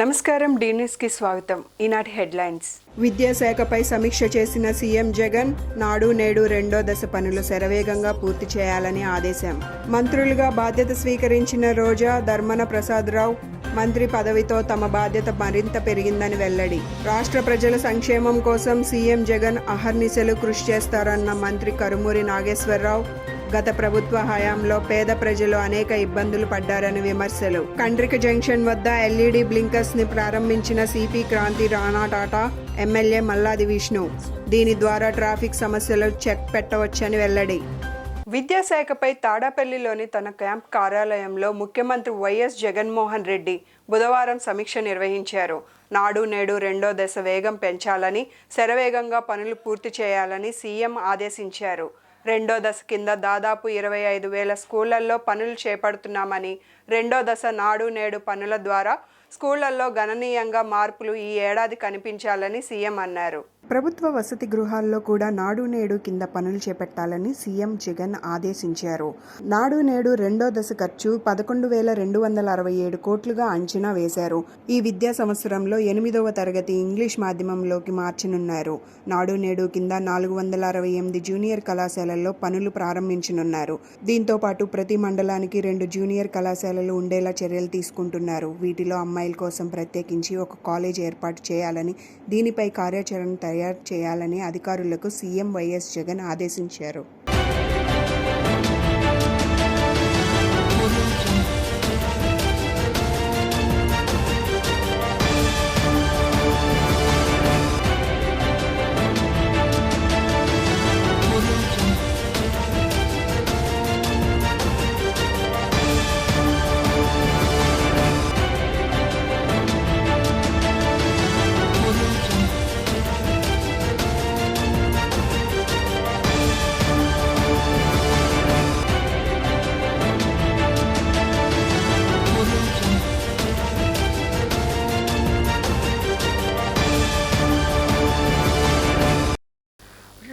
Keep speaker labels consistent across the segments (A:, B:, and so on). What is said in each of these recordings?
A: నమస్కారం, D news కి స్వాగతం. ఈనాటి హెడ్లైన్స్. విద్యాశాఖపై సమీక్ష చేసిన సీఎం జగన్ నాడు నేడు రెండో దశ పనులు శరవేగంగా పూర్తి చేయాలని ఆదేశం. మంత్రులుగా బాధ్యత స్వీకరించిన రోజా, ధర్మన ప్రసాదరావు మంత్రి పదవితో తమ బాధ్యత మరింత పెరిగిందని వెల్లడి. రాష్ట్ర ప్రజల సంక్షేమం కోసం సీఎం జగన్ అహర్నిశలు కృషి చేస్తారన్న మంత్రి కరుమూరి నాగేశ్వరరావు. గత ప్రభుత్వ హయాంలో పేద ప్రజలు అనేక ఇబ్బందులు పడ్డారని విమర్శలు. కండ్రిక జంక్షన్ వద్ద ఎల్ఈడి బ్లింకర్స్ ని ప్రారంభించిన సిపి క్రాంతి రాణా టాటా, ఎమ్మెల్యే మల్లాది విష్ణు. దీని ద్వారా ట్రాఫిక్ సమస్యలు చెక్ పెట్టవచ్చని వెల్లడి. విద్యాశాఖపై తాడాపల్లిలోని తన క్యాంప్ కార్యాలయంలో ముఖ్యమంత్రి వైఎస్ జగన్మోహన్ రెడ్డి బుధవారం సమీక్ష నిర్వహించారు. నాడు నేడు రెండో దశ వేగం పెంచాలని, శరవేగంగా పనులు పూర్తి చేయాలని సీఎం ఆదేశించారు. రెండో దశ కింద దాదాపు 25,000 స్కూళ్లలో పనులు చేపడుతున్నామని, రెండో దశ నాడు నేడు పనుల ద్వారా స్కూళ్లలో గణనీయంగా మార్పులు ఈ ఏడాది కనిపించాలని సీఎం అన్నారు. ప్రభుత్వ వసతి గృహాల్లో కూడా నాడు నేడు కింద పనులు చేపట్టాలని సీఎం జగన్ ఆదేశించారు. నాడు నేడు రెండో దశ ఖర్చు 11,267 కోట్లుగా అంచనా వేశారు. ఈ విద్యా సంవత్సరంలో 8వ తరగతి ఇంగ్లీష్ మాధ్యమంలోకి మార్చనున్నారు. నాడు నేడు కింద 468 జూనియర్ కళాశాలల్లో పనులు ప్రారంభించనున్నారు. దీంతో పాటు ప్రతి మండలానికి 2 జూనియర్ కళాశాలలు ఉండేలా చర్యలు తీసుకుంటున్నారు. వీటిలో అమ్మాయిల కోసం ప్రత్యేకించి ఒక కాలేజ్ ఏర్పాటు చేయాలని, దీనిపై కార్యాచరణ తయారు చేయాలని అధికారులకు సీఎం వైఎస్ జగన్ ఆదేశించారు.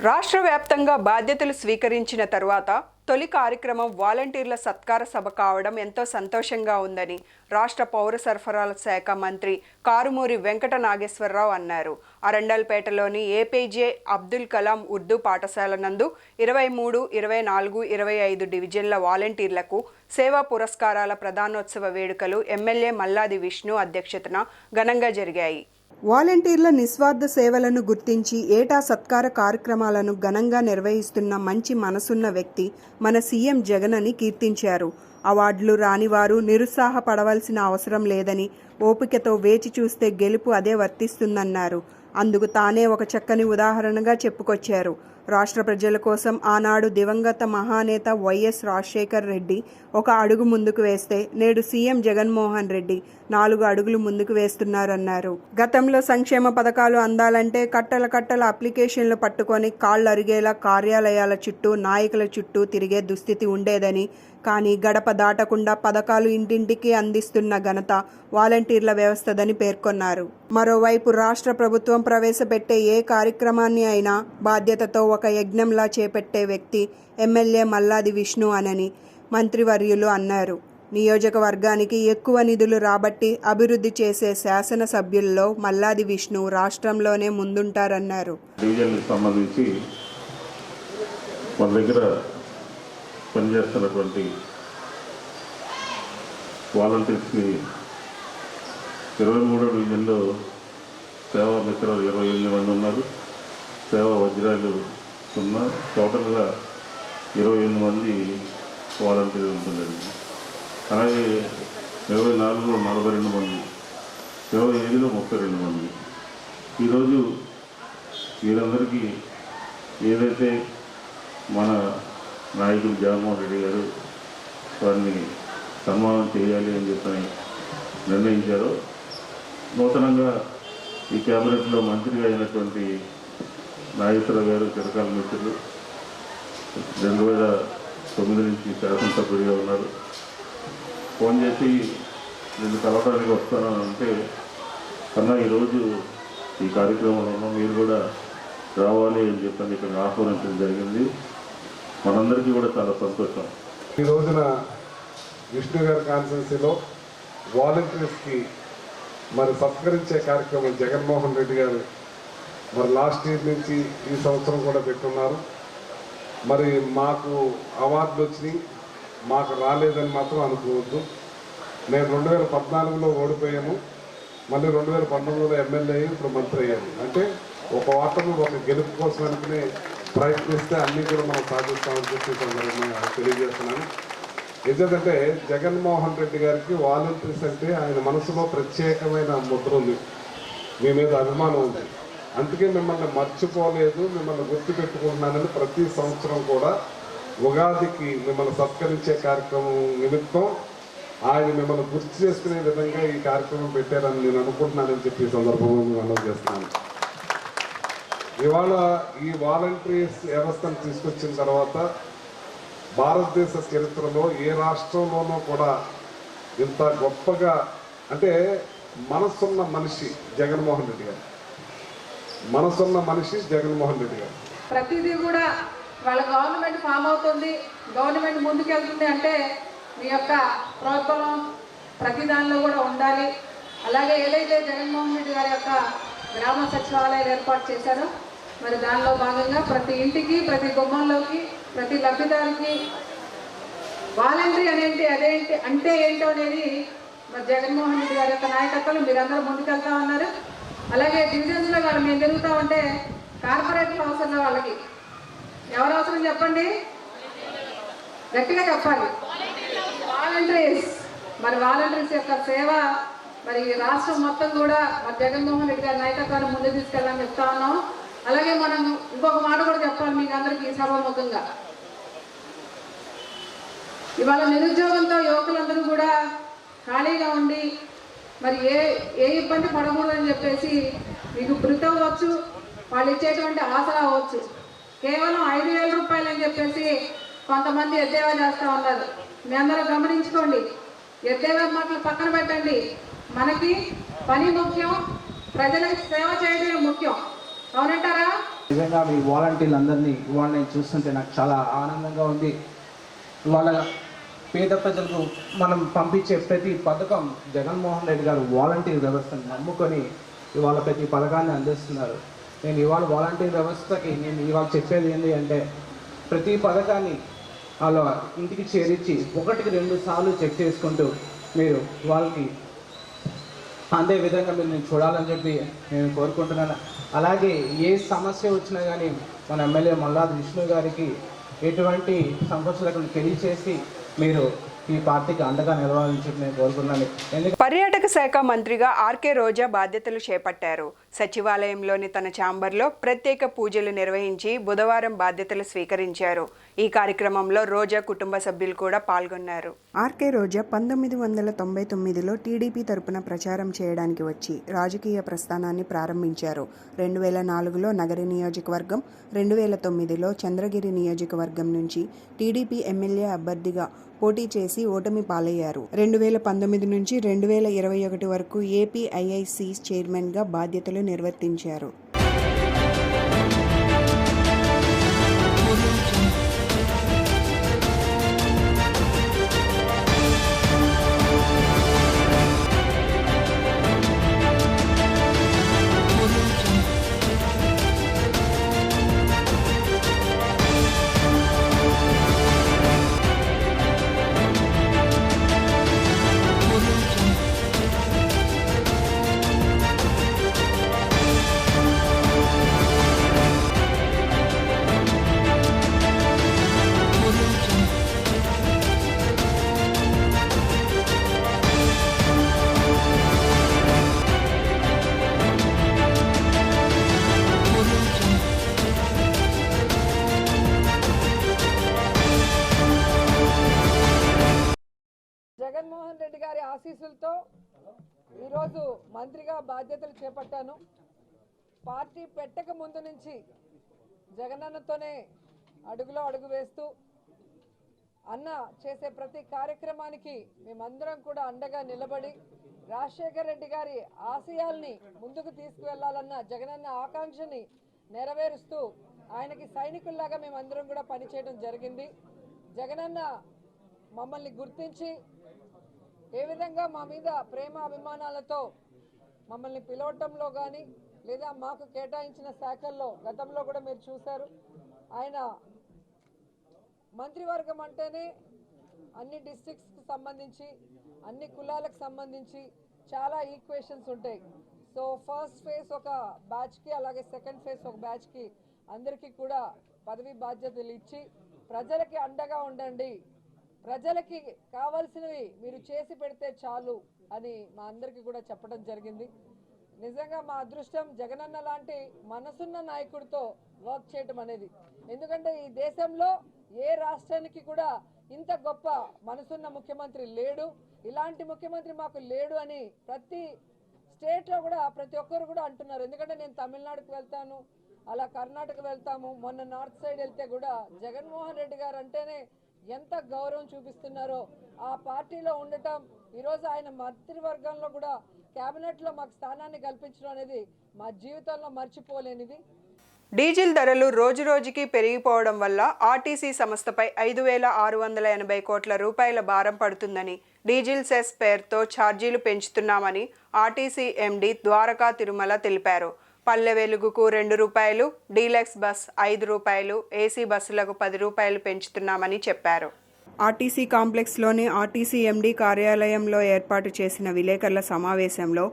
A: రాష్ట్ర వ్యాప్తంగా బాధ్యతలు స్వీకరించిన తరువాత తొలి కార్యక్రమం వాలంటీర్ల సత్కార సభ కావడం ఎంతో సంతోషంగా ఉందని రాష్ట్ర పౌర సరఫరాల శాఖ మంత్రి కారుమూరి వెంకట నాగేశ్వరరావు అన్నారు. అరండల్పేటలోని ఏపీజే అబ్దుల్ కలాం ఉర్దూ పాఠశాల నందు 23, 24, 25 డివిజన్ల వాలంటీర్లకు సేవా పురస్కారాల ప్రధానోత్సవ వేడుకలు ఎమ్మెల్యే మల్లాది విష్ణు అధ్యక్షతన ఘనంగా జరిగాయి. వాలంటీర్ల నిస్వార్థ సేవలను గుర్తించి ఏటా సత్కార కార్యక్రమాలను ఘనంగా నిర్వహిస్తున్న మంచి మనసున్న వ్యక్తి మన సీఎం జగన్ అని కీర్తించారు. అవార్డులు రానివారు నిరుత్సాహపడవలసిన అవసరం లేదని, ఓపికతో వేచి చూస్తే గెలుపు అదే వర్తిస్తుందన్నారు. అందుకు తానే ఒక చక్కని ఉదాహరణగా చెప్పుకొచ్చారు. రాష్ట్ర ప్రజల కోసం ఆనాడు దివంగత మహానేత వైఎస్ రాజశేఖర్ రెడ్డి ఒక అడుగు ముందుకు వేస్తే నేడు సీఎం జగన్మోహన్ రెడ్డి 4 అడుగులు ముందుకు వేస్తున్నారన్నారు. గతంలో సంక్షేమ పథకాలు అందాలంటే కట్టల అప్లికేషన్లు పట్టుకొని కాళ్ళు అరిగేలా కార్యాలయాల చుట్టూ, నాయకుల చుట్టూ తిరిగే దుస్థితి ఉండేదని, కానీ గడప దాటకుండా పథకాలు ఇంటింటికి అందిస్తున్న ఘనత వాలంటీర్ల వ్యవస్థదని పేర్కొన్నారు. మరోవైపు రాష్ట్ర ప్రభుత్వం ప్రవేశపెట్టే ఏ కార్యక్రమాన్ని అయినా బాధ్యతతో ఒక యజ్ఞంలా చేపట్టే వ్యక్తి ఎమ్మెల్యే మల్లాది విష్ణు అనని మంత్రివర్యులు అన్నారు. నియోజకవర్గానికి ఎక్కువ నిధులు రాబట్టి అభివృద్ధి చేసే శాసనసభ్యుల్లో మల్లాది విష్ణు రాష్ట్రంలోనే ముందుంటారన్నారు.
B: పనిచేస్తున్నటువంటి వాలంటీర్స్కి 23వ డివిజన్లో సేవా మిత్రులు 28 మంది ఉన్నారు. సేవా వజ్రాలు ఉన్నారు. టోటల్గా 28 మంది వాలంటీర్లు ఉంటుందండి. అలాగే 24లో 42 మంది, 25లో 32 మంది. ఈరోజు వీరందరికీ ఏదైతే మన నాయకులు జగన్మోహన్ రెడ్డి గారు వారిని సన్మానం చేయాలి అని చెప్పని నిర్ణయించారు. నూతనంగా ఈ క్యాబినెట్లో మంత్రిగా అయినటువంటి నాగేశ్వరరావు గారు చిరకాల మిత్రులు, 2009 నుంచి శాసనసభ్యుడిగా ఉన్నారు. ఫోన్ చేసి నేను కలవడానికి వస్తాను అంటే, కన్నా ఈరోజు ఈ కార్యక్రమంలో మీరు కూడా రావాలి అని చెప్పని ఇక్కడ ఆహ్వానించడం జరిగింది. మనందరికీ కూడా చాలా సంతోషం.
C: ఈ రోజున విష్ణు గారి కాన్స్టిట్యున్సీలో వాలంటీర్స్కి మరి సత్కరించే కార్యక్రమం జగన్మోహన్ రెడ్డి గారు మరి లాస్ట్ ఇయర్ నుంచి ఈ సంవత్సరం కూడా పెట్టున్నారు. మరి మాకు అవార్డులు వచ్చినాయి, మాకు రాలేదని మాత్రం అనుకోవద్దు. నేను 2014లో ఓడిపోయాను, మళ్ళీ 2019లో ఎమ్మెల్యే అయ్యి ఇప్పుడు మంత్రి అయ్యాను. అంటే ఒక ఓటమి ఒక గెలుపు కోసం అనుకునే ప్రయత్నిస్తే అన్నీ కూడా మనం సాధిస్తామని చెప్పి సందర్భంగా తెలియజేస్తున్నాను. ఎందుకంటే జగన్మోహన్ రెడ్డి గారికి వాలంటీర్స్ అంటే ఆయన మనసులో ప్రత్యేకమైన ముద్ర ఉంది, మీ మీద అభిమానం ఉంది. అందుకే మిమ్మల్ని మర్చిపోలేదు, మిమ్మల్ని గుర్తుపెట్టుకుంటున్నానని ప్రతి సంవత్సరం కూడా ఉగాదికి మిమ్మల్ని సత్కరించే కార్యక్రమం నిమిత్తం ఆయన మిమ్మల్ని గుర్తు చేసుకునే విధంగా ఈ కార్యక్రమం పెట్టారని నేను అనుకుంటున్నానని చెప్పి ఈ సందర్భంగా మేము అనౌన్స్ చేస్తున్నాను. ఇవాళ ఈ వాలంటీర్స్ వ్యవస్థను తీసుకొచ్చిన తర్వాత భారతదేశ చరిత్రలో ఏ రాష్ట్రంలోనూ కూడా ఇంత గొప్పగా, అంటే మనసున్న మనిషి జగన్మోహన్ రెడ్డి గారు, మనసున్న మనిషి జగన్మోహన్ రెడ్డి గారు.
D: ప్రతిదీ కూడా వాళ్ళ గవర్నమెంట్ ఫామ్ అవుతుంది, గవర్నమెంట్ ముందుకెళ్తుంది అంటే మీ యొక్క ప్రోత్సాహం ప్రతి దానిలో కూడా ఉండాలి. అలాగే ఏదైతే జగన్మోహన్ రెడ్డి గారి యొక్క గ్రామ సచివాలయాలు ఏర్పాటు చేశారో మరి దానిలో భాగంగా ప్రతి ఇంటికి, ప్రతి గుమ్మంలోకి, ప్రతి లబ్ధిదారుకి వాలంటరీ అదేంటి అంటే ఏంటో అనేది మరి జగన్మోహన్ రెడ్డి గారి యొక్క నాయకత్వంలో మీరందరూ ముందుకెళ్తా ఉన్నారు. అలాగే డివిజన్స్లో వాళ్ళు మేము తిరుగుతూ ఉంటే కార్పొరేట్లు అవసరం, వాళ్ళకి ఎవరు అవసరం చెప్పండి, గట్టిగా చెప్పాలి, వాలంటీర్స్. మరి వాలంటీర్స్ యొక్క సేవ మరి రాష్ట్రం మొత్తం కూడా మరి జగన్మోహన్ రెడ్డి గారి నాయకత్వాన్ని ముందుకు తీసుకెళ్ళాలని చెప్తా ఉన్నాం. అలాగే మనం ఇంకొక మాట కూడా చెప్పాలి మీకు అందరికీ సభాముఖంగా. ఇవాళ నిరుద్యోగంతో యువకులందరూ కూడా ఖాళీగా ఉండి మరి ఏ ఇబ్బంది పడకూడదని చెప్పేసి మీకు వృత్తి అవ్వచ్చు, వాళ్ళు ఇచ్చేటువంటి ఆసరా అవ్వచ్చు. కేవలం 5,000 రూపాయలు అని చెప్పేసి కొంతమంది ఎద్దేవా చేస్తూ ఉన్నారు. మీ అందరూ గమనించుకోండి, ఎద్దేవా మాటలు పక్కన పెట్టండి. మనకి పని ముఖ్యం, ప్రజలకు సేవ చేయడం ముఖ్యం. అవునంటారా?
E: నిజంగా మీ వాలంటీర్లు అందరినీ ఇవాళ నేను చూస్తుంటే నాకు చాలా ఆనందంగా ఉంది. ఇవాళ పేద ప్రజలకు మనం పంపించే ప్రతి పథకం జగన్మోహన్ రెడ్డి గారు వాలంటీర్ వ్యవస్థను నమ్ముకొని ఇవాళ ప్రతి పథకాన్ని అందిస్తున్నారు. నేను ఇవాళ వాలంటీర్ వ్యవస్థకి నేను ఇవాళ చెప్పేది ఏంటి అంటే, ప్రతి పథకాన్ని వాళ్ళ ఇంటికి చేరించి 1-2 సార్లు చెక్ చేసుకుంటూ మీరు వాళ్ళకి అందే విధంగా మీరు నేను చూడాలని చెప్పి నేను కోరుకుంటున్నాను. అలాగే ఏ సమస్య వచ్చినా కానీ మన ఎమ్మెల్యే మల్లాది విష్ణు గారికి ఎటువంటి సంకోచాలను తెలియచేసి మీరు ఈ పార్టీకి అండగా నిలవాలని చెప్పి నేను కోరుకున్నాను.
A: పర్యాటక శాఖ మంత్రిగా ఆర్కే రోజా బాధ్యతలు చేపట్టారు. సచివాలయంలోని తన ఛాంబర్లో ప్రత్యేక పూజలు నిర్వహించి బుధవారం బాధ్యతలు స్వీకరించారు. ఈ కార్యక్రమంలో రోజా కుటుంబ సభ్యులు కూడా పాల్గొన్నారు. ఆర్కే రోజా 1999లో టీడీపీ తరపున ప్రచారం చేయడానికి వచ్చి రాజకీయ ప్రస్థానాన్ని ప్రారంభించారు. 2004లో నగరి నియోజకవర్గం, 2009లో చంద్రగిరి నియోజకవర్గం నుంచి టీడీపీ ఎమ్మెల్యే అభ్యర్థిగా పోటీ చేసి ఓటమి పాలయ్యారు. 2019 నుంచి 2021 వరకు ఏపీఐఐసి చైర్మన్గా బాధ్యతలు నిర్వర్తించారు.
D: జగన్మోహన్ రెడ్డి గారి ఆశీస్సులతో ఈరోజు మంత్రిగా బాధ్యతలు చేపట్టాను. పార్టీ పెట్టక ముందు నుంచి జగనన్నతోనే అడుగులో అడుగు వేస్తూ అన్న చేసే ప్రతి కార్యక్రమానికి మేమందరం కూడా అండగా నిలబడి రాజశేఖర్ రెడ్డి గారి ఆశయాల్ని ముందుకు తీసుకువెళ్లాలన్న జగనన్న ఆకాంక్షని నెరవేరుస్తూ ఆయనకి సైనికుల్లాగా మేమందరం కూడా పనిచేయడం జరిగింది. జగనన్న మమ్మల్ని గుర్తించి ఏ విధంగా మా మీద ప్రేమ అభిమానాలతో
F: మమ్మల్ని పిలవటంలో కానీ లేదా మాకు కేటాయించిన శాఖల్లో గతంలో కూడా మీరు చూశారు. ఆయన మంత్రివర్గం అంటేనే అన్ని డిస్ట్రిక్ట్స్కి సంబంధించి అన్ని కులాలకు సంబంధించి చాలా ఈక్వేషన్స్ ఉంటాయి. సో ఫస్ట్ ఫేజ్ ఒక బ్యాచ్కి, అలాగే సెకండ్ ఫేజ్ ఒక బ్యాచ్కి అందరికీ కూడా పదవి బాధ్యతలు ఇచ్చి ప్రజలకి అండగా ఉండండి, ప్రజలకి కావాల్సినవి మీరు చేసి పెడితే చాలు అని మా అందరికీ కూడా చెప్పడం జరిగింది. నిజంగా మా అదృష్టం జగనన్న లాంటి మనసున్న నాయకుడితో వర్క్ చేయటం అనేది. ఎందుకంటే ఈ దేశంలో ఏ రాష్ట్రానికి కూడా ఇంత గొప్ప మనసున్న ముఖ్యమంత్రి లేడు, ఇలాంటి ముఖ్యమంత్రి మాకు లేడు అని ప్రతి స్టేట్లో కూడా ప్రతి ఒక్కరు కూడా అంటున్నారు. ఎందుకంటే నేను తమిళనాడుకు వెళ్తాను, అలా కర్ణాటక వెళ్తాము, మొన్న నార్త్ సైడ్ వెళ్తే కూడా జగన్మోహన్ రెడ్డి గారు అంటేనే ఎంత గౌరవం చూపిస్తున్నారో. ఆ పార్టీలో ఉండటం, ఈరోజు ఆయన మంత్రివర్గంలో కూడా క్యాబినెట్లో మాకు స్థానాన్ని కల్పించడం అనేది మా జీవితంలో మర్చిపోలేనిది.
A: డీజిల్ ధరలు రోజురోజుకి పెరిగిపోవడం వల్ల ఆర్టీసీ సంస్థపై 5,680 కోట్ల రూపాయల భారం పడుతుందని, డీజిల్ సెస్ పేరుతో ఛార్జీలు పెంచుతున్నామని ఆర్టీసీ ఎండీ ద్వారకా తిరుమల తెలిపారు. పల్లె వెలుగుకు 2 రూపాయలు, డీలక్స్ బస్ 5 రూపాయలు, ఏసీ బస్సులకు 10 రూపాయలు పెంచుతున్నామని చెప్పారు. ఆర్టీసీ కాంప్లెక్స్లోని ఆర్టీసీ ఎండీ కార్యాలయంలో ఏర్పాటు చేసిన విలేకరుల సమావేశంలో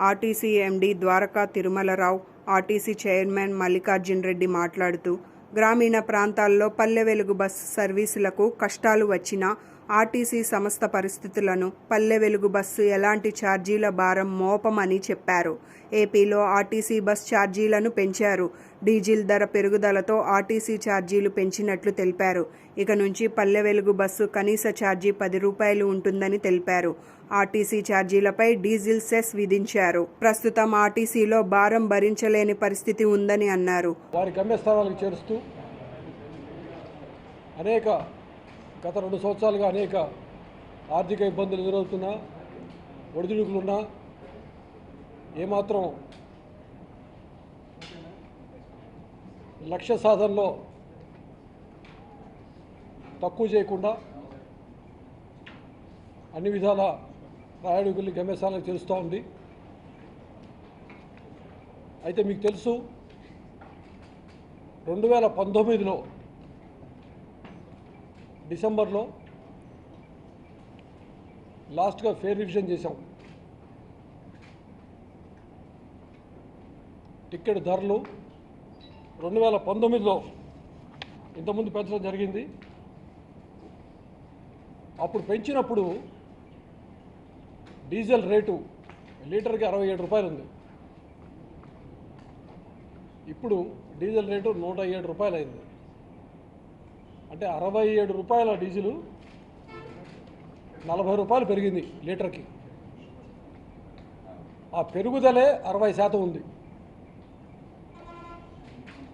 A: RTC MD Dwaraka Tirumala Rao, RTC chairman Mallikarjun Reddy మాట్లాడుతూ, గ్రామీణ ప్రాంతాల్లో పల్లె వెలుగు బస్సు సర్వీసులకు కష్టాలు వచ్చినా ఆర్టీసీ సంస్థ పరిస్థితులను పల్లె వెలుగు బస్సు ఎలాంటి ఛార్జీల భారం మోపమని చెప్పారు. ఏపీలో ఆర్టీసీ బస్ ఛార్జీలను పెంచారు. డీజిల్ ధర పెరుగుదలతో ఆర్టీసీ ఛార్జీలు పెంచినట్లు తెలిపారు. ఇక నుంచి పల్లె వెలుగు బస్సు కనీస ఛార్జీ 10 రూపాయలు ఉంటుందని తెలిపారు. ఆర్టీసీ ఛార్జీలపై డీజిల్ సెస్ విధించారు. ప్రస్తుతం ఆర్టీసీలో భారం భరించలేని పరిస్థితి ఉందని అన్నారు.
G: వారి గమ్యస్థానాలకు చేరుస్తూ గత 2 సంవత్సరాలుగా అనేక ఆర్థిక ఇబ్బందులు ఎదురవుతున్నా, ఒడిదుడుకులున్నా ఏమాత్రం లక్ష్య సాధనలో తక్కువ చేయకుండా అన్ని విధాల ప్రయాణికుల్ని గమ్యస్థానాలకు చేరుస్తూ ఉంది. అయితే మీకు తెలుసు, 2019లో డిసెంబర్లో లాస్ట్గా ఫేర్ రివిజన్ చేశాం. టికెట్ ధరలు 2019లో ఇంతకుముందు పెంచడం జరిగింది. అప్పుడు పెంచినప్పుడు డీజిల్ రేటు లీటర్కి 67 రూపాయలు ఉంది. ఇప్పుడు డీజిల్ రేటు 107 రూపాయలు అయింది. అంటే 67 రూపాయల డీజిలు 40 రూపాయలు పెరిగింది లీటర్కి. ఆ పెరుగుదలే 60% ఉంది.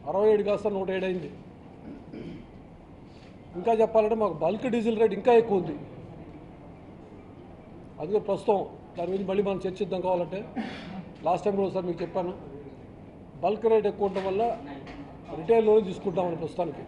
G: 67 కాస్త 107 అయింది. ఇంకా చెప్పాలంటే మాకు బల్క్ డీజిల్ రేట్ ఇంకా ఎక్కువ ఉంది. అందుకే ప్రస్తుతం దాని గురించి మళ్ళీ మనం చర్చిద్దాం. కావాలంటే లాస్ట్ టైం కూడా సార్ మీకు చెప్పాను, బల్క్ రేట్ ఎక్కువ ఉండటం వల్ల రిటైల్లోనే తీసుకుంటామని ప్రస్తుతానికి.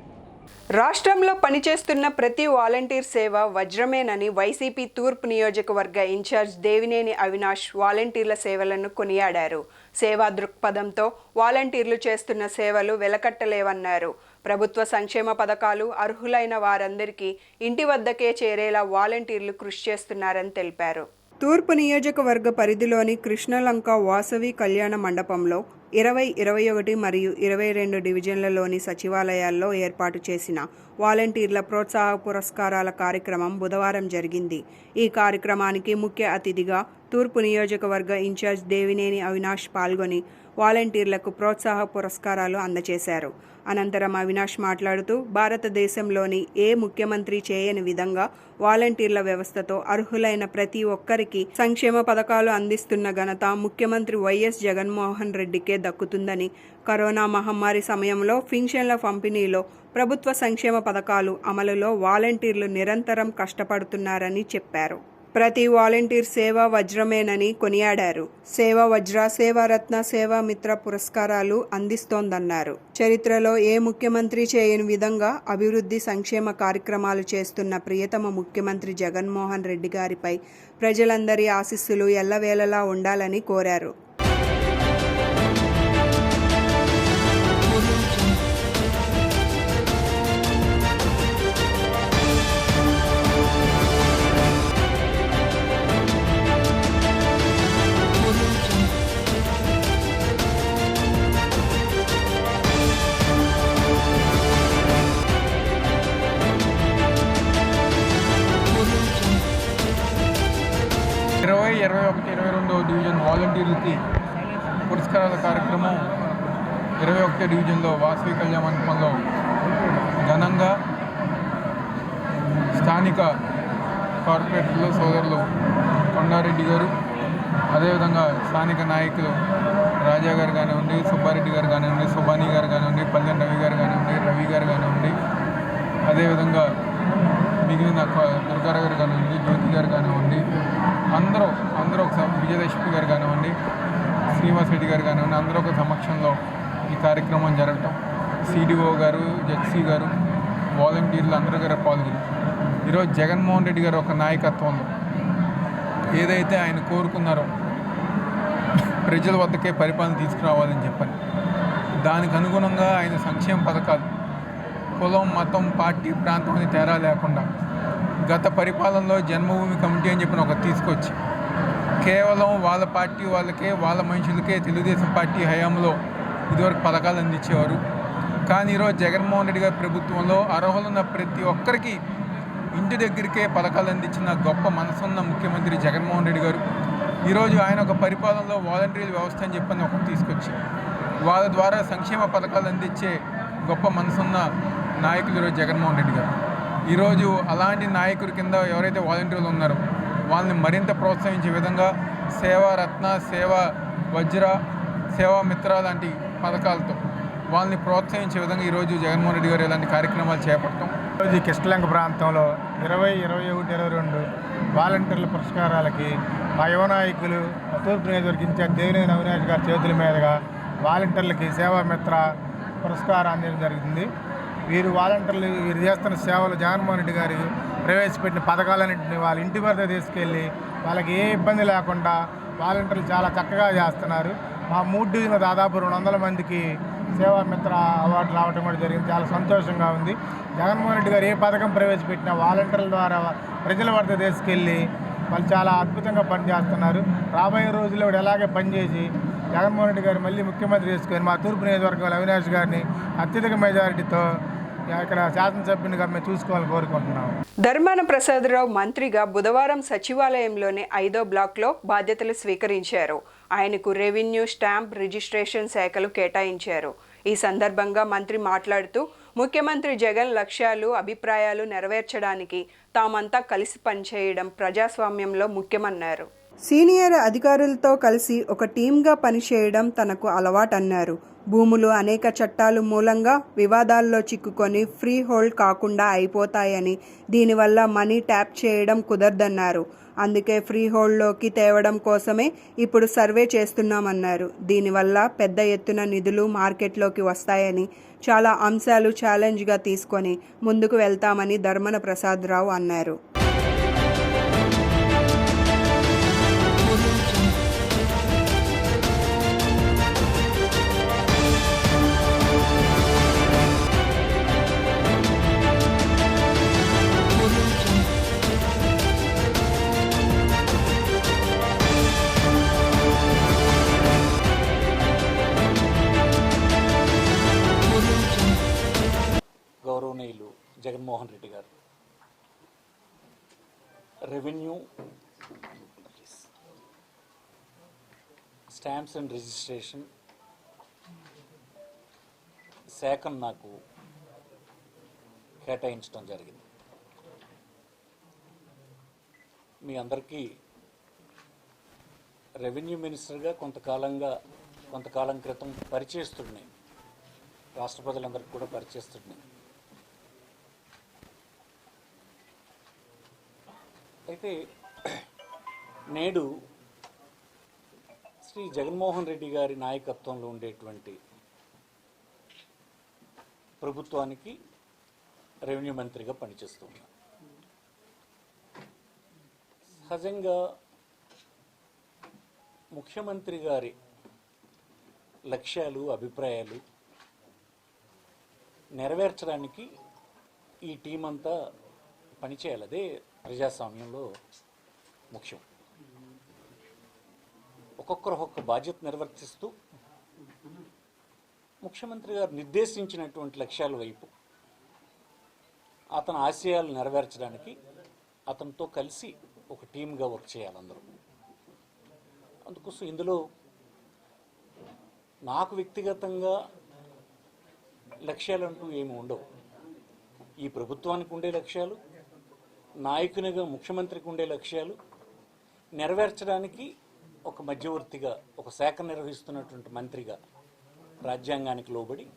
A: రాష్ట్రంలో పనిచేస్తున్న ప్రతి వాలంటీర్ సేవ వజ్రమేనని వైసీపీ తూర్పు నియోజకవర్గ ఇన్ఛార్జ్ దేవినేని అవినాష్ వాలంటీర్ల సేవలను కొనియాడారు. సేవా దృక్పథంతో వాలంటీర్లు చేస్తున్న సేవలు వెలకట్టలేవన్నారు. ప్రభుత్వ సంక్షేమ పథకాలు అర్హులైన వారందరికీ ఇంటి వద్దకే చేరేలా వాలంటీర్లు కృషి చేస్తున్నారని తెలిపారు. తూర్పు నియోజకవర్గ పరిధిలోని కృష్ణలంక వాసవి కళ్యాణ మండపంలో 20, 21 మరియు 22 డివిజన్లలోని సచివాలయాల్లో ఏర్పాటు చేసిన వాలంటీర్ల ప్రోత్సాహ పురస్కారాల కార్యక్రమం బుధవారం జరిగింది. ఈ కార్యక్రమానికి ముఖ్య అతిథిగా తూర్పు నియోజకవర్గ ఇన్ఛార్జ్ దేవినేని అవినాష్ పాల్గొని వాలంటీర్లకు ప్రోత్సాహ పురస్కారాలు అందజేశారు. అనంతరం అవినాష్ మాట్లాడుతూ, భారతదేశంలోని ఏ ముఖ్యమంత్రి చేయని విధంగా వాలంటీర్ల వ్యవస్థతో అర్హులైన ప్రతి ఒక్కరికి సంక్షేమ పథకాలు అందిస్తున్న ఘనత ముఖ్యమంత్రి వైఎస్ జగన్మోహన్ రెడ్డికే దక్కుతుందని, కరోనా మహమ్మారి సమయంలో పింఛన్ల పంపిణీలో, ప్రభుత్వ సంక్షేమ పథకాలు అమలులో వాలంటీర్లు నిరంతరం కష్టపడుతున్నారని చెప్పారు. ప్రతి వాలంటీర్ సేవా వజ్రమేనని కొనియాడారు. సేవా వజ్ర, సేవారత్న, సేవా మిత్ర పురస్కారాలు అందిస్తోందన్నారు. చరిత్రలో ఏ ముఖ్యమంత్రి చేయని విధంగా అభివృద్ధి సంక్షేమ కార్యక్రమాలు చేస్తున్న ప్రియతమ ముఖ్యమంత్రి జగన్మోహన్ రెడ్డి గారిపై ప్రజలందరి ఆశీస్సులు ఎల్లవేళలా ఉండాలని కోరారు.
H: వాలంటీర్లకి పురస్కారాల కార్యక్రమం 21వ డివిజన్లో వాసవి కళ్యాణ మండపంలో ఘనంగా స్థానిక కార్పొరేటర్లు సోదరులు కొండారెడ్డి గారు, అదేవిధంగా స్థానిక నాయకులు రాజా గారు కానివ్వండి, సుబ్బారెడ్డి గారు కానివ్వండి, సుబానీ గారు కానివ్వండి, పల్లెన్ రవి గారు కానివ్వండి, రవి గారు కానివ్వండి, అదేవిధంగా మిగిలిన దుర్గారావు గారు కానివ్వండి, జ్యోతి గారు కానివ్వండి, అందరూ విజయలక్ష్మి గారు కానివ్వండి, శ్రీనివాస్ రెడ్డి గారు కానివ్వండి, అందరూ ఒక సమక్షంలో ఈ కార్యక్రమం జరగటం, సిడిఓ గారు, జెడ్సీ గారు, వాలంటీర్లు అందరూ గారు పాల్గొని ఈరోజు జగన్మోహన్ రెడ్డి గారు ఒక నాయకత్వంలో ఏదైతే ఆయన కోరుకున్నారో ప్రజల వద్దకే పరిపాలన తీసుకురావాలని చెప్పని దానికి అనుగుణంగా ఆయన సంక్షేమ పథకాలు కులం, మతం, పార్టీ, ప్రాంతం అని తేడా లేకుండా గత పరిపాలనలో జన్మభూమి కమిటీ అని చెప్పిన ఒక తీసుకొచ్చి కేవలం వాళ్ళ పార్టీ వాళ్ళకే, వాళ్ళ మనుషులకే తెలుగుదేశం పార్టీ హయాంలో ఇదివరకు పథకాలు అందించేవారు. కానీ ఈరోజు జగన్మోహన్ రెడ్డి గారి ప్రభుత్వంలో అర్హులున్న ప్రతి ఒక్కరికి ఇంటి దగ్గరికే పథకాలు అందించిన గొప్ప మనసున్న ముఖ్యమంత్రి జగన్మోహన్ రెడ్డి గారు ఈరోజు ఆయన ఒక పరిపాలనలో వాలంటీర్ వ్యవస్థ అని చెప్పని ఒకటి తీసుకొచ్చి వాళ్ళ ద్వారా సంక్షేమ పథకాలు అందించే గొప్ప మనసున్న నాయకులు ఈరోజు జగన్మోహన్ రెడ్డి గారు. ఈరోజు అలాంటి నాయకుడి కింద ఎవరైతే వాలంటీర్లు ఉన్నారో వాళ్ళని మరింత ప్రోత్సహించే విధంగా సేవారత్న, సేవా వజ్ర, సేవా మిత్ర లాంటి పథకాలతో వాళ్ళని ప్రోత్సహించే విధంగా ఈరోజు జగన్మోహన్ రెడ్డి గారు ఇలాంటి కార్యక్రమాలు చేపట్టడం.
I: ఈరోజు కిష్టలంక ప్రాంతంలో 20, 21, 22 వాలంటీర్ల పురస్కారాలకి మా యువ నాయకులు తూర్పు నియోజకవర్గ ఇన్ఛార్జ్ దేవినేని అవినాష్ గారి చేతుల మీదుగా వాలంటీర్లకి సేవా మిత్ర పురస్కారం అందించడం జరుగుతుంది. వీరు చేస్తున్న సేవలు జగన్మోహన్ రెడ్డి గారు ప్రవేశపెట్టిన పథకాలన్నింటినీ వాళ్ళ ఇంటి వద్ద తీసుకెళ్ళి వాళ్ళకి ఏ ఇబ్బంది లేకుండా వాలంటీర్లు చాలా చక్కగా చేస్తున్నారు. మా 3 డివిజన్లో దాదాపు 200 మందికి సేవా మిత్ర అవార్డు రావడం కూడా జరిగింది. చాలా సంతోషంగా ఉంది. జగన్మోహన్ రెడ్డి గారు ఏ పథకం ప్రవేశపెట్టినా వాలంటీర్ల ద్వారా ప్రజల వద్ద తీసుకెళ్ళి వాళ్ళు చాలా అద్భుతంగా పనిచేస్తున్నారు. రాబోయే రోజుల్లో కూడా ఎలాగే పనిచేసి జగన్మోహన్ రెడ్డి గారు మళ్ళీ ముఖ్యమంత్రి చేసుకొని మా తూర్పు నియోజకవర్గంలో అవినాష్ గారిని అత్యధిక మెజారిటీతో ఇక్కడ శాసనసభ్యునిగా మేము చూసుకోవాలని కోరుకుంటున్నాము.
A: ధర్మాన ప్రసాదరావు మంత్రిగా బుధవారం సచివాలయంలోని 5వ బ్లాక్లో బాధ్యతలు స్వీకరించారు. ఆయనకు రెవెన్యూ, స్టాంప్, రిజిస్ట్రేషన్ శాఖలు కేటాయించారు. ఈ సందర్భంగా మంత్రి మాట్లాడుతూ ముఖ్యమంత్రి జగన్ లక్ష్యాలు, అభిప్రాయాలు నెరవేర్చడానికి తామంతా కలిసి పనిచేయడం ప్రజాస్వామ్యంలో ముఖ్యమన్నారు. సీనియర్ అధికారులతో కలిసి ఒక టీంగా పనిచేయడం తనకు అలవాటన్నారు. భూములు అనేక చట్టాలు మూలంగా వివాదాల్లో చిక్కుకొని ఫ్రీ హోల్డ్ కాకుండా అయిపోతాయని, దీనివల్ల మనీ ట్యాప్ చేయడం కుదరదన్నారు. అందుకే ఫ్రీ హోల్డ్లోకి తేవడం కోసమే ఇప్పుడు సర్వే చేస్తున్నామన్నారు. దీనివల్ల పెద్ద ఎత్తున నిధులు మార్కెట్లోకి వస్తాయని, చాలా అంశాలు ఛాలెంజ్గా తీసుకొని ముందుకు వెళ్తామని ధర్మాన ప్రసాదరావు అన్నారు.
J: గౌరవనీయులు జగన్మోహన్ రెడ్డి గారు రెవెన్యూ, స్టాంప్స్ అండ్ రిజిస్ట్రేషన్ శాఖను నాకు కేటాయించడం జరిగింది. మీ అందరికీ రెవెన్యూ మినిస్టర్గా కొంతకాలం క్రితం పరిచయిస్తున్నాయి, రాష్ట్ర ప్రజలందరికీ కూడా పరిచయిస్తున్నాయి. అయితే నేడు శ్రీ జగన్మోహన్ రెడ్డి గారి నాయకత్వంలో ఉండేటువంటి ప్రభుత్వానికి రెవెన్యూ మంత్రిగా పనిచేస్తున్నా. సహజంగా ముఖ్యమంత్రి గారి లక్ష్యాలు, అభిప్రాయాలు నెరవేర్చడానికి ఈ టీం అంతా పనిచేయాలి. అదే ప్రజాస్వామ్యంలో ముఖ్యం. ఒక్కొక్కరు ఒక్కొక్క బాధ్యత నిర్వర్తిస్తూ ముఖ్యమంత్రి గారు నిర్దేశించినటువంటి లక్ష్యాల వైపు అతని ఆశయాలు నెరవేర్చడానికి అతనితో కలిసి ఒక టీమ్గా వర్క్ చేయాలి అందరూ. అందుకోసం ఇందులో నాకు వ్యక్తిగతంగా లక్ష్యాలంటూ ఏమి ఉండవు. ఈ ప్రభుత్వానికి ఉండే లక్ష్యాలు, నాయకునిగా ముఖ్యమంత్రికి ఉండే లక్ష్యాలు నెరవేర్చడానికి ఒక మధ్యవర్తిగా, ఒక శాఖ నిర్వహిస్తున్నటువంటి మంత్రిగా రాజ్యాంగానికి లోబడి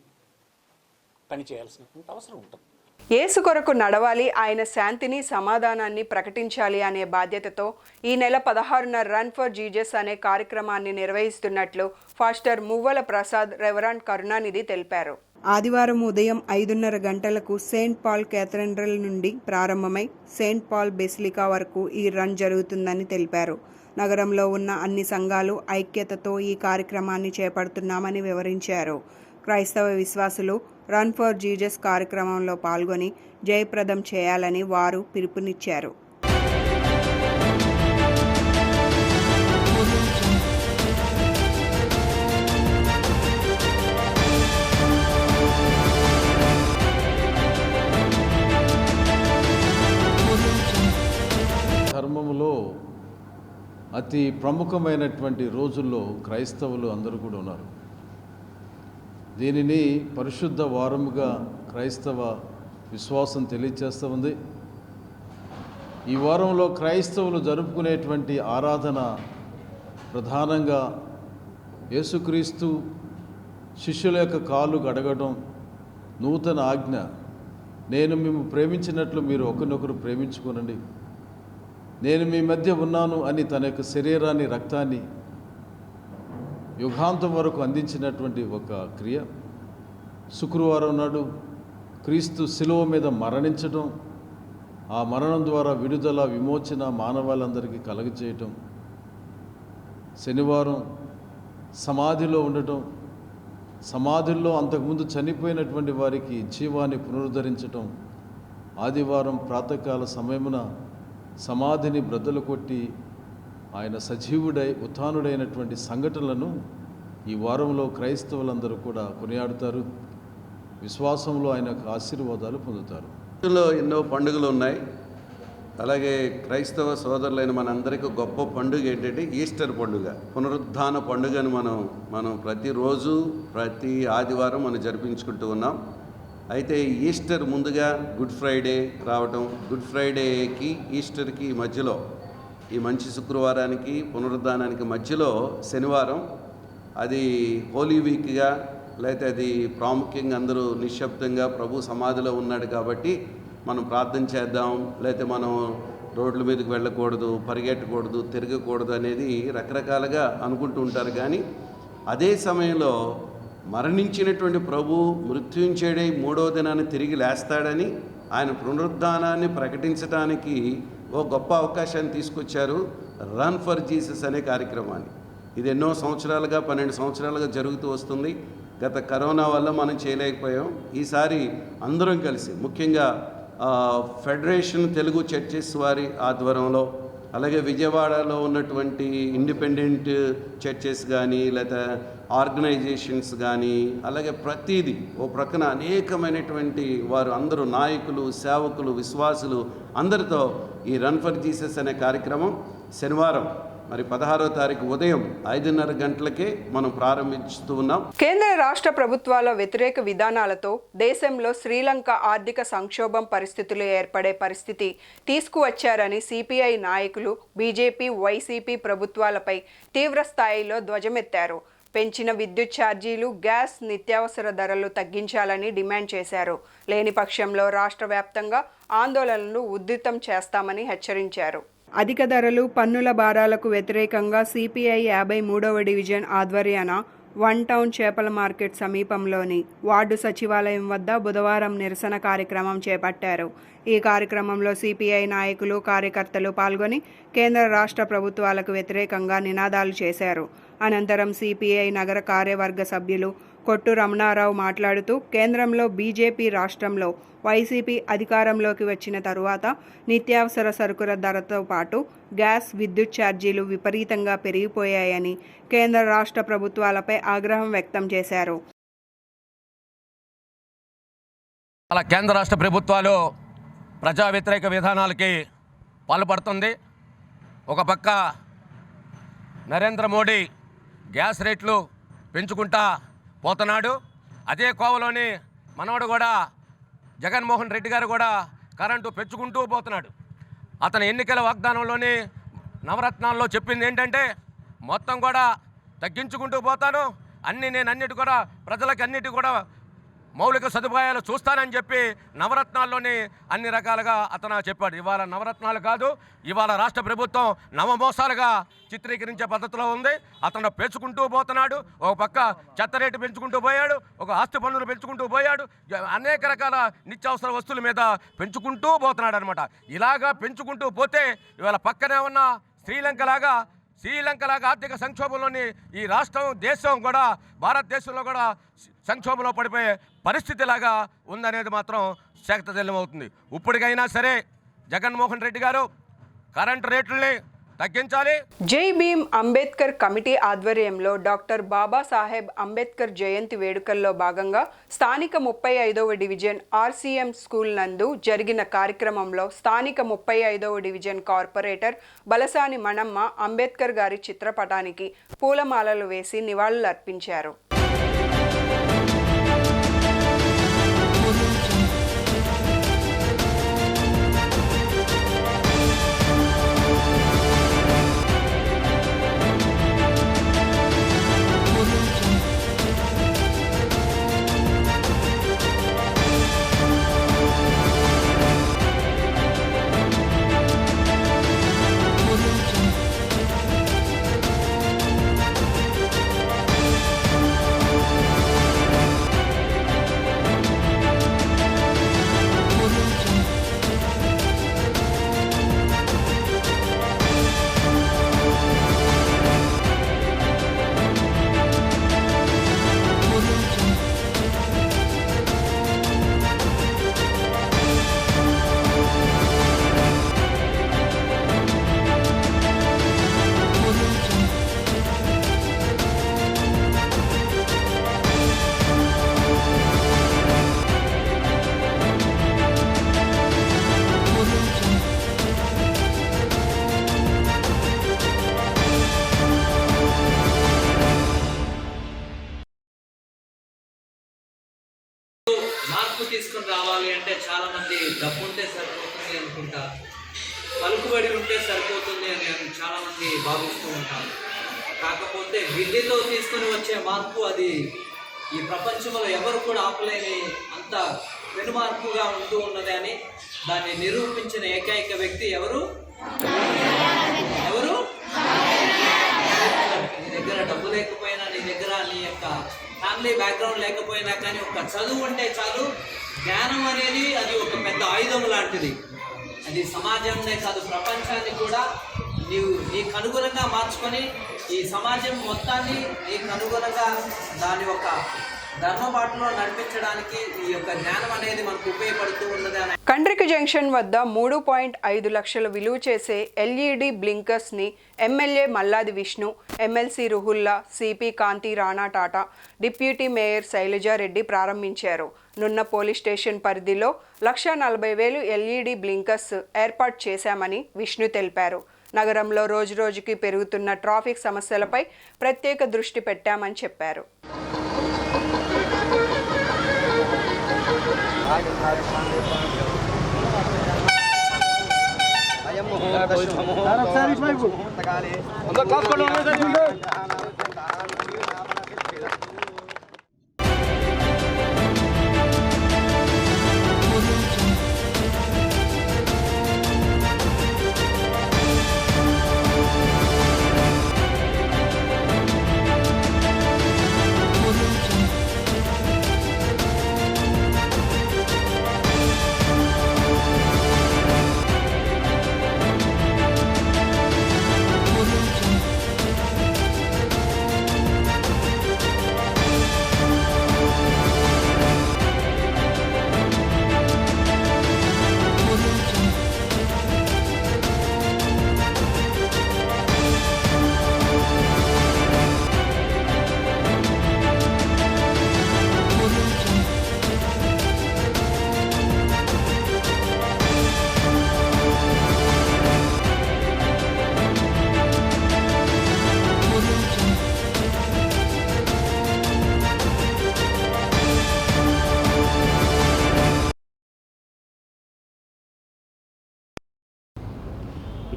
J: పనిచేయాల్సినటువంటి అవసరం ఉంటుంది.
A: యేసు కొరకు నడవాలి, ఆయన శాంతిని సమాధానాన్ని ప్రకటించాలి అనే బాధ్యతతో ఈ నెల 16న రన్ ఫర్ జీజస్ అనే కార్యక్రమాన్ని నిర్వహిస్తున్నట్లు ఫాస్టర్ మువ్వల ప్రసాద్ రెవరెండ్ కరుణానిధి తెలిపారు. ఆదివారం ఉదయం 5:30 గంటలకు సెయింట్ పాల్ కేథడ్రల్ నుండి ప్రారంభమై సెయింట్ పాల్ బెసిలికా వరకు ఈ రన్ జరుగుతుందని తెలిపారు. నగరంలో ఉన్న అన్ని సంఘాలు ఐక్యతతో ఈ కార్యక్రమాన్ని చేపడుతున్నామని వివరించారు. క్రైస్తవ విశ్వాసులు రన్ ఫర్ జీజస్ కార్యక్రమంలో పాల్గొని జయప్రదం చేయాలని వారు పిలుపునిచ్చారు.
K: ధర్మములో అతి ప్రముఖమైనటువంటి రోజుల్లో క్రైస్తవులు అందరూ కూడా ఉన్నారు. దీనిని పరిశుద్ధ వారముగా క్రైస్తవ విశ్వాసం తెలియచేస్తూ ఉంది. ఈ వారంలో క్రైస్తవులు జరుపుకునేటువంటి ఆరాధన ప్రధానంగా యేసుక్రీస్తు శిష్యుల యొక్క కాళ్ళు గడగడం, నూతన ఆజ్ఞ, నేను మేము ప్రేమించినట్లు మీరు ఒకరినొకరు ప్రేమించుకోనండి, నేను మీ మధ్య ఉన్నాను అని తన యొక్క శరీరాన్ని, రక్తాన్ని యుగాంతం వరకు అందించినటువంటి ఒక క్రియ. శుక్రవారం నాడు క్రీస్తు శిలువ మీద మరణించడం, ఆ మరణం ద్వారా విడుదల, విమోచన మానవాళ్ళందరికీ కలుగజేయటం. శనివారం సమాధిలో ఉండటం, సమాధుల్లో అంతకుముందు చనిపోయినటువంటి వారికి జీవాన్ని పునరుద్ధరించటం. ఆదివారం ప్రాతకాల సమయమున సమాధిని బ్రద్దలు కొట్టి ఆయన సజీవుడై ఉత్థానుడైనటువంటి సంఘటనలను ఈ వారంలో క్రైస్తవులందరూ కూడా కొనియాడుతారు. విశ్వాసంలో ఆయన ఆశీర్వాదాలు పొందుతారు.
L: ఎన్నో పండుగలు ఉన్నాయి. అలాగే క్రైస్తవ సోదరులైన మనందరికీ గొప్ప పండుగ ఏంటంటే ఈస్టర్ పండుగ, పునరుద్ధాన పండుగను మనం ప్రతిరోజు ప్రతి ఆదివారం మనం జరిపించుకుంటూ ఉన్నాం. అయితే ఈస్టర్ ముందుగా గుడ్ ఫ్రైడే రావటం, గుడ్ ఫ్రైడేకి ఈస్టర్కి మధ్యలో, ఈ మంచి శుక్రవారానికి పునరుద్ధానానికి మధ్యలో శనివారం, అది హోలీ వీక్గా, లేకపోతే అది ప్రాముఖ్యంగా అందరూ నిశ్శబ్దంగా ప్రభు సమాధిలో ఉన్నాడు కాబట్టి మనం ప్రార్థన చేద్దాం, లేకపోతే మనం రోడ్ల మీదకి వెళ్ళకూడదు, పరిగెట్టకూడదు, తిరగకూడదు అనేది రకరకాలుగా అనుకుంటూ ఉంటారు. కానీ అదే సమయంలో మరణించినటువంటి ప్రభు మృత్యుంచేడే 3వ దినాన్ని తిరిగి లేస్తాడని ఆయన పునరుద్ధానాన్ని ప్రకటించడానికి ఓ గొప్ప అవకాశాన్ని తీసుకొచ్చారు, రన్ ఫర్ జీసస్ అనే కార్యక్రమాన్ని. ఇది ఎన్నో సంవత్సరాలుగా, 12 సంవత్సరాలుగా జరుగుతూ వస్తుంది. గత కరోనా వల్ల మనం చేయలేకపోయాం. ఈసారి అందరం కలిసి, ముఖ్యంగా ఫెడరేషన్ తెలుగు చర్చెస్ వారి ఆధ్వర్యంలో, అలాగే విజయవాడలో ఉన్నటువంటి ఇండిపెండెంట్ చర్చెస్ కానీ, లేదా ఆర్గనైజేషన్స్ కానీ, అలాగే ప్రతిదీ ఓ ప్రక్కన అనేకమైనటువంటి వారు అందరూ నాయకులు, సేవకులు, విశ్వాసులు అందరితో ఈ రన్ ఫర్ జీసస్ అనే కార్యక్రమం శనివారం మరి 16వ తారీఖు ఉదయం 5:30 గంటలకే మనం ప్రారంభిస్తూ ఉన్నాం.
A: కేంద్ర రాష్ట్ర ప్రభుత్వాల వ్యతిరేక విధానాలతో దేశంలో శ్రీలంక ఆర్థిక సంక్షోభం పరిస్థితులు ఏర్పడే పరిస్థితి తీసుకువచ్చారని సిపిఐ నాయకులు బీజేపీ, వైసీపీ ప్రభుత్వాలపై తీవ్ర స్థాయిలో ధ్వజమెత్తారు. పెంచిన విద్యుత్ ఛార్జీలు, గ్యాస్, నిత్యావసర ధరలు తగ్గించాలని డిమాండ్ చేశారు. లేని పక్షంలో రాష్ట్ర వ్యాప్తంగా ఆందోళనలు ఉధృతం చేస్తామని హెచ్చరించారు. అధిక ధరలు, పన్నుల భారాలకు వ్యతిరేకంగా సిపిఐ 53వ డివిజన్ ఆధ్వర్యాన వన్ టౌన్ చేపల మార్కెట్ సమీపంలోని వార్డు సచివాలయం వద్ద బుధవారం నిరసన కార్యక్రమం చేపట్టారు. ఈ కార్యక్రమంలో సిపిఐ నాయకులు, కార్యకర్తలు పాల్గొని కేంద్ర రాష్ట్ర ప్రభుత్వాలకు వ్యతిరేకంగా నినాదాలు చేశారు. అనంతరం సిపిఐ నగర కార్యవర్గ సభ్యులు కొట్టు రమణారావు మాట్లాడుతూ, కేంద్రంలో బీజేపీ, రాష్ట్రంలో వైసీపీ అధికారంలోకి వచ్చిన తరువాత నిత్యావసర సరుకుల ధరతో పాటు గ్యాస్, విద్యుత్ ఛార్జీలు విపరీతంగా పెరిగిపోయాయని కేంద్ర రాష్ట్ర ప్రభుత్వాలపై ఆగ్రహం వ్యక్తం చేశారు.
M: అలా కేంద్ర రాష్ట్ర ప్రభుత్వాలు ప్రజా వ్యతిరేక విధానాలకి పాల్పడుతుంది. ఒక పక్క నరేంద్ర మోడీ గ్యాస్ రేట్లు పెంచుకుంటా పోతున్నాడు. అదే కోవలోని మనవడు కూడా జగన్మోహన్ రెడ్డి గారు కూడా కరెంటు పెంచుకుంటూ పోతున్నాడు. అతని ఎన్నికల వాగ్దానంలోని నవరత్నాల్లో చెప్పింది ఏంటంటే మొత్తం కూడా తగ్గించుకుంటూ పోతాను, నేను అన్నిటి కూడా ప్రజలకు అన్నిటి కూడా మౌలిక సదుపాయాలు చూస్తానని చెప్పి నవరత్నాల్లోని అన్ని రకాలుగా అతను చెప్పాడు. ఇవాళ నవరత్నాలు కాదు, ఇవాళ రాష్ట్ర ప్రభుత్వం నవమోసాలుగా చిత్రీకరించే పద్ధతిలో ఉంది. అతను పెంచుకుంటూ పోతున్నాడు. ఒక పక్క చెత్త రేటు పెంచుకుంటూ పోయాడు, ఒక ఆస్తి పన్నులు పెంచుకుంటూ పోయాడు, అనేక రకాల నిత్యావసర వస్తువుల మీద పెంచుకుంటూ పోతున్నాడు అనమాట. ఇలాగా పెంచుకుంటూ పోతే ఇవాళ పక్కనే ఉన్న శ్రీలంక లాగా ఆర్థిక సంక్షోభంలోని ఈ రాష్ట్రం దేశం కూడా భారతదేశంలో కూడా సంక్షోభంలో పడిపోయే పరిస్థితిలాగా ఉందనేది మాత్రం శాఖతెల్లమవుతుంది. ఇప్పటికైనా సరే జగన్మోహన్ రెడ్డి గారు కరెంటు రేట్లని తగ్గించాలి.
A: జై భీమ్ అంబేద్కర్ కమిటీ ఆధ్వర్యంలో డాక్టర్ బాబాసాహెబ్ అంబేద్కర్ జయంతి వేడుకల్లో భాగంగా స్థానిక 35వ డివిజన్ ఆర్సీఎం స్కూల్ నందు జరిగిన కార్యక్రమంలో స్థానిక 35వ డివిజన్ కార్పొరేటర్ బలసాని మణమ్మ అంబేద్కర్ గారి చిత్రపటానికి పూలమాలలు వేసి నివాళులర్పించారు.
N: తీసుకుని రావాలి అంటే చాలా మంది డబ్బు ఉంటే సరిపోతుంది అనుకుంటారు, పలుకుబడి ఉంటే సరిపోతుంది అని చాలా మంది భావిస్తూ ఉంటారు. కాకపోతే విద్యతో తీసుకుని వచ్చే మార్పు అది ఈ ప్రపంచంలో ఎవరు కూడా ఆపలేని అంత పెనుమార్పుగా ఉంటూ ఉన్నది అని దాన్ని నిరూపించిన ఏకైక వ్యక్తి ఎవరు? నీ దగ్గర డబ్బు లేకపోయినా, నీ దగ్గర నీ యొక్క ఫ్యామిలీ బ్యాక్గ్రౌండ్ లేకపోయినా కానీ ఒక చదువు ఉంటే చాలు. జ్ఞానం అనేది అది ఒక పెద్ద ఆయుధం లాంటిది. అది సమాజంనే కాదు ప్రపంచాన్ని కూడా నీకు అనుగుణంగా మార్చుకొని ఈ సమాజం మొత్తాన్ని నీకు అనుగుణంగా దాని ఒక ధర్మబాటులో నడిపించడానికి ఈ యొక్క జ్ఞానం అనేది మనకు ఉపయోగపడుతూ ఉన్నది.
A: కండ్రిక జంక్షన్ వద్ద 3.5 లక్షల విలువ చేసే ఎల్ఈడి బ్లింకర్స్ని MLA Malladi Vishnu, MLC Ruhulla, CP Kanthi Rana Tata, deputy mayor Sailajareddy ప్రారంభించారు. నున్న పోలీస్ స్టేషన్ పరిధిలో 1,40,000 ఎల్ఈడి బ్లింకర్స్ ఏర్పాటు చేశామని విష్ణు తెలిపారు. నగరంలో రోజురోజుకి పెరుగుతున్న ట్రాఫిక్ సమస్యలపై ప్రత్యేక దృష్టి పెట్టామని చెప్పారు.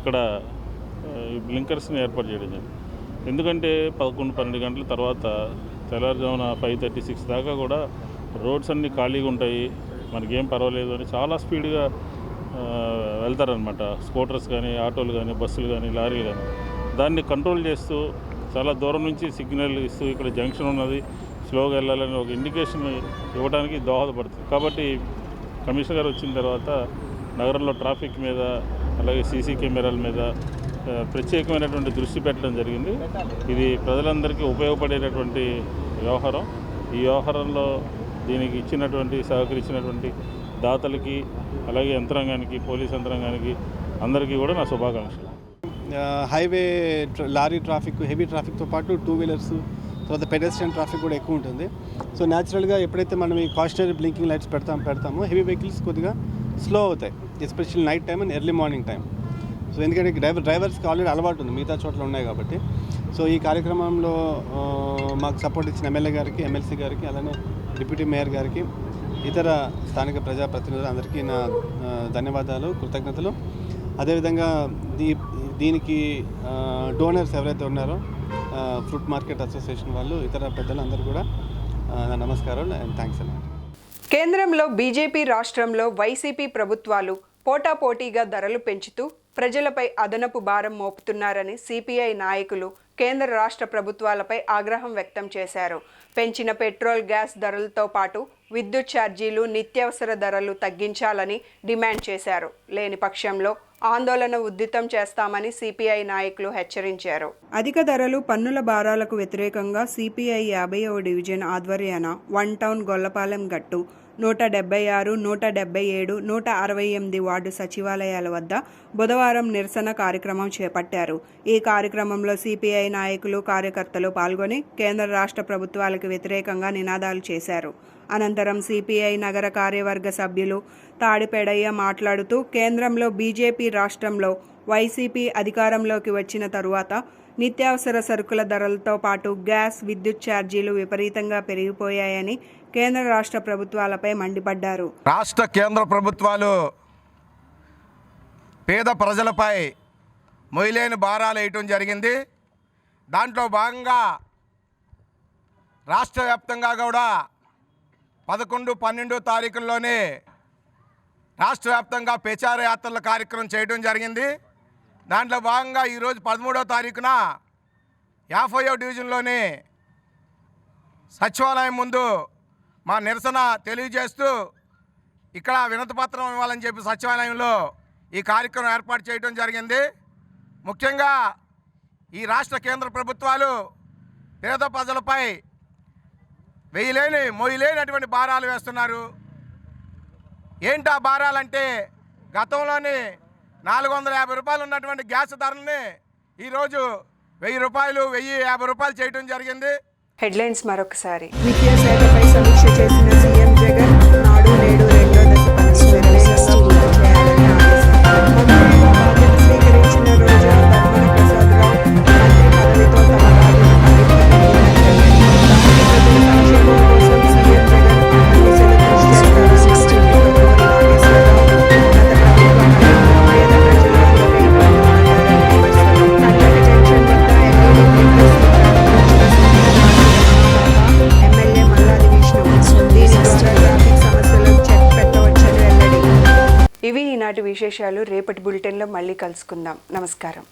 B: ఇక్కడ ఈ బ్లింకర్స్ని ఏర్పాటు చేయడం జరిగింది. ఎందుకంటే 11-12 గంటల తర్వాత తెల్లారుజామున 5:36 దాకా కూడా రోడ్స్ అన్నీ ఖాళీగా ఉంటాయి, మనకేం పర్వాలేదు అని చాలా స్పీడ్గా వెళ్తారనమాట. స్కూటర్స్ కానీ, ఆటోలు కానీ, బస్సులు కానీ, లారీలు కానీ. దాన్ని కంట్రోల్ చేస్తూ చాలా దూరం నుంచి సిగ్నల్ ఇస్తూ ఇక్కడ జంక్షన్ ఉన్నది, స్లోగా వెళ్ళాలని ఒక ఇండికేషన్ ఇవ్వడానికి దోహదపడుతుంది. కాబట్టి కమిషనర్ గారు వచ్చిన తర్వాత నగరంలో ట్రాఫిక్ మీద, అలాగే సీసీ కెమెరాల మీద ప్రత్యేకమైనటువంటి దృష్టి పెట్టడం జరిగింది. ఇది ప్రజలందరికీ ఉపయోగపడేటటువంటి వ్యవహారం. ఈ వ్యవహారంలో దీనికి ఇచ్చినటువంటి, సహకరించినటువంటి దాతలకి, అలాగే యంత్రాంగానికి, పోలీస్ యంత్రాంగానికి అందరికీ కూడా నా శుభాకాంక్షలు.
O: హైవే లారీ ట్రాఫిక్, హెవీ ట్రాఫిక్తో పాటు 2 వీలర్స్, తర్వాత పెడెస్ట్రియన్ ట్రాఫిక్ కూడా ఎక్కువ ఉంటుంది. సో న్యాచురల్గా ఎప్పుడైతే మనం ఈ కాషనరీ బ్లింకింగ్ లైట్స్ పెడతామో హెవీ వెహికల్స్ కొద్దిగా స్లో అవుతాయి, especially night time and early morning time. So ఎందుకంటే డ్రైవర్స్కి ఆల్రెడీ అలవాటు ఉంది, మిగతా చోట్ల ఉన్నాయి కాబట్టి. సో ఈ కార్యక్రమంలో మాకు సపోర్ట్ ఇచ్చిన ఎమ్మెల్యే గారికి, ఎమ్మెల్సీ గారికి, అలానే డిప్యూటీ మేయర్ గారికి, ఇతర స్థానిక ప్రజాప్రతినిధులు అందరికీ నా ధన్యవాదాలు, కృతజ్ఞతలు. అదేవిధంగా దీనికి డోనర్స్ ఎవరైతే ఉన్నారో ఫ్రూట్ మార్కెట్ అసోసియేషన్ వాళ్ళు, ఇతర పెద్దలు అందరూ కూడా నా నమస్కారాలు అండ్ థ్యాంక్స్ అన్నమాట.
A: కేంద్రంలో బీజేపీ, రాష్ట్రంలో వైసీపీ ప్రభుత్వాలు పోటాపోటీగా ధరలు పెంచుతూ ప్రజలపై అదనపు భారం మోపుతున్నారని సిపిఐ నాయకులు కేంద్ర రాష్ట్ర ప్రభుత్వాలపై ఆగ్రహం వ్యక్తం చేశారు. పెంచిన పెట్రోల్, గ్యాస్ ధరలతో పాటు విద్యుత్ ఛార్జీలు, నిత్యావసర ధరలు తగ్గించాలని డిమాండ్ చేశారు. లేని పక్షంలో ఆందోళన ఉధృతం చేస్తామని సిపిఐ నాయకులు హెచ్చరించారు. అధిక ధరలు, పన్నుల భారాలకు వ్యతిరేకంగా సిపిఐ 50వ డివిజన్ ఆధ్వర్యాన 1 టౌన్ గొల్లపాలెం గట్టు 176, 177, 168 వార్డు సచివాలయాల వద్ద బుధవారం నిరసన కార్యక్రమం చేపట్టారు. ఈ కార్యక్రమంలో సిపిఐ నాయకులు, కార్యకర్తలు పాల్గొని కేంద్ర రాష్ట్ర ప్రభుత్వాలకు వ్యతిరేకంగా నినాదాలు చేశారు. అనంతరం సిపిఐ నగర కార్యవర్గ సభ్యులు తాడిపెడయ్య మాట్లాడుతూ కేంద్రంలో బీజేపీ, రాష్ట్రంలో వైసీపీ అధికారంలోకి వచ్చిన తరువాత నిత్యావసర సరుకుల ధరలతో పాటు గ్యాస్, విద్యుత్ ఛార్జీలు విపరీతంగా పెరిగిపోయాయని కేంద్ర రాష్ట్ర ప్రభుత్వాలపై మండిపడ్డారు.
P: రాష్ట్ర, కేంద్ర ప్రభుత్వాలు పేద ప్రజలపై మొయిలేని భారాలు వేయటం జరిగింది. దాంట్లో భాగంగా రాష్ట్ర వ్యాప్తంగా కూడా 11, 12 తారీఖుల్లోనే రాష్ట్ర వ్యాప్తంగా ప్రచార యాత్రల కార్యక్రమం చేయడం జరిగింది. దాంట్లో భాగంగా ఈరోజు 13వ తారీఖున 50వ డివిజన్లోని సచివాలయం ముందు మా నిరసన తెలియజేస్తూ ఇక్కడ వినతిపత్రం ఇవ్వాలని చెప్పి సచివాలయంలో ఈ కార్యక్రమం ఏర్పాటు చేయడం జరిగింది. ముఖ్యంగా ఈ రాష్ట్ర, కేంద్ర ప్రభుత్వాలు పేద ప్రజలపై మొయ్యలేనటువంటి భారాలు వేస్తున్నారు. ఏంటా భారాలంటే, గతంలోని 450 రూపాయలు ఉన్నటువంటి గ్యాస్ ధరల్ని ఈరోజు 1000 రూపాయలు, 1050 రూపాయలు చేయడం జరిగింది.
A: హెడ్లైన్స్ మరొకసారి. విద్యాశాఖపై సమీక్ష చేసిన సీఎం జగన్, నాడు నేడు రెండో దశ పనులు శరవేగంగా పూర్తి చేయాలని ఆదేశం. మంత్రిగా బాధ్యత స్వీకరించిన రోజా ధర్మన ప్రసాదరావు మంత్రి పదవితో తమ ఇవి ఈనాటి విశేషాలు. రేపటి బులెటిన్లో మళ్ళీ కలుసుకుందాం. నమస్కారం.